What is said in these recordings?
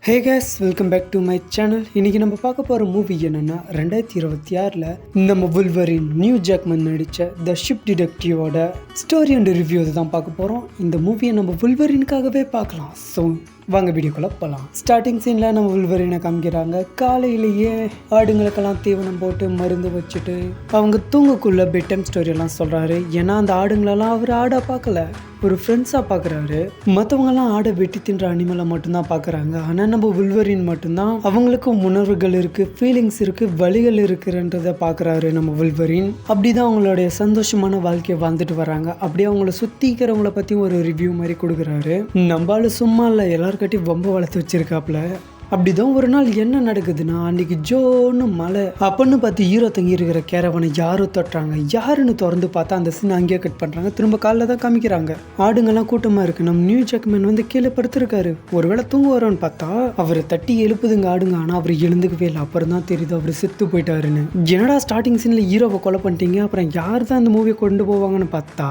Hey guys, welcome back to my channel. இன்றைக்கி நம்ம பார்க்க போகிற மூவி என்னென்னா 2026 நம்ம வுல்வரின் நியூ ஜாக்மன் நடித்த த ஷிப் டிடெக்டிவோட ஸ்டோரி அண்ட் ரிவ்யூ தான் பார்க்க போகிறோம். இந்த மூவியை நம்ம வுல்வரினுக்காகவே பார்க்கலாம். ஸோ வாங்க வீடியோக்குள்ளே போகலாம். ஸ்டார்டிங் சீனில் நம்ம வுல்வரினை காமிக்கிறாங்க. காலையிலேயே ஆடுங்களுக்கெல்லாம் தீவனம் போட்டு மருந்து வச்சுட்டு அவங்க தூங்கக்குள்ளே பெட் டைம் ஸ்டோரியெல்லாம் சொல்கிறாரு. ஏன்னா அந்த ஆடுங்களெல்லாம் அவர் ஆடாக பார்க்கல, ஒரு ஃப்ரெண்ட்ஸாக பார்க்குறாரு. மற்றவங்கெல்லாம் ஆடை வெட்டி தின்ற அனிமலை மட்டும்தான் பார்க்குறாங்க. ஆனால் நம்ம வுல்வரின் மட்டும்தான் அவங்களுக்கும் உணர்வுகள் இருக்குது, ஃபீலிங்ஸ் இருக்குது, வலிகள் இருக்குன்றதை பார்க்குறாரு நம்ம வுல்வரின். அப்படி தான் அவங்களுடைய சந்தோஷமான வாழ்க்கையை வாழ்ந்துட்டு வராங்க. அப்படியே அவங்கள சுற்றிக்கிறவங்கள பற்றி ஒரு ரிவ்யூ மாதிரி கொடுக்குறாரு. நம்மளால சும்மா இல்லை, எல்லாருக்கிட்டையும் வம்பு வளர்த்து வச்சிருக்காப்புல. அப்படிதான் ஒரு நாள் என்ன நடக்குதுன்னா, அன்னைக்கு ஜோன்னு மழை. அப்பன்னு பார்த்து ஹீரோ தங்கி இருக்கிற கேரவனை யாரோ தொட்டுறாங்க. யாருன்னு திறந்து பார்த்தா அந்த சீன் அங்கேயே கட் பண்ணுறாங்க. திரும்ப காலைல தான் காமிக்கிறாங்க. ஆடுங்கெல்லாம் கூட்டமாக இருக்குது. நம்ம நியூ ஜாக்மன் வந்து கீழே படுத்துருக்காரு. ஒருவேளை தூங்க வரோன்னு பார்த்தா அவரை தட்டி எழுப்புதுங்க ஆடுங்க. ஆனால் அவர் எழுந்துக்கவே இல்லை. அப்புறம் தான் தெரியுது அவர் செத்து போயிட்டாருன்னு. என்னடா ஸ்டார்டிங் சீனில் ஹீரோவை கொலை பண்ணிட்டீங்க, அப்புறம் யார் தான் இந்த மூவியை கொண்டு போவாங்கன்னு பார்த்தா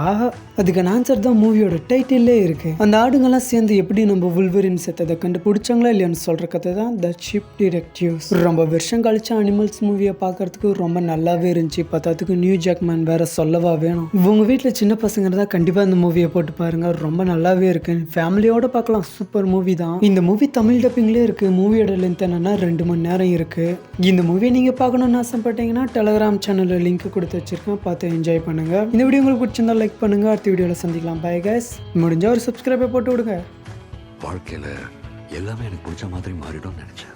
அதுக்கான ஆன்சர் தான் மூவியோட டைட்டிலே இருக்கு. அந்த ஆடுங்கெல்லாம் சேர்ந்து எப்படி நம்ம வுல்வரின் செத்ததை கண்டுபிடிச்சாங்களா இல்லையான்னு சொல்ற கதை தான் த ஷிப் டிடெக்டிவ்ஸ். ரொம்ப வருஷம் கழிச்சு அனிமல்ஸ் மூவியை பார்க்கறதுக்கு ரொம்ப நல்லாவே இருந்துச்சு. பார்த்ததுக்கு நியூ ஜாக்மேன் வேற சொல்லவா வேணும். உங்க வீட்டில் சின்ன பசங்க இருந்தால் கண்டிப்பாக இந்த மூவியை போட்டு பாருங்க. ரொம்ப நல்லாவே இருக்கு. ஃபேமிலியோட பார்க்கலாம். சூப்பர் மூவி தான். இந்த மூவி தமிழ் டப்பிங்லேயே இருக்கு. மூவியோட லென்த் என்னன்னா 2 மணி நேரம் இருக்கு. இந்த மூவியை நீங்க பார்க்கணும்னு ஆசைப்பட்டீங்கன்னா டெலகிராம் சேனலில் லிங்க் கொடுத்து வச்சிருக்கேன், பார்த்து என்ஜாய் பண்ணுங்க. இந்த வீடியோ உங்களுக்கு பிடிச்சிருந்தா லைக் பண்ணுங்க. அடுத்த வீடியோவில் சந்திக்கலாம். Bye guys. முடிஞ்சா ஒரு சப்ஸ்கிரைபை போட்டு விடுங்க. வாழ்க்கையில் எல்லாமே எனக்கு பிடிச்ச மாதிரி மாறிடும்னு நினைச்சேன்.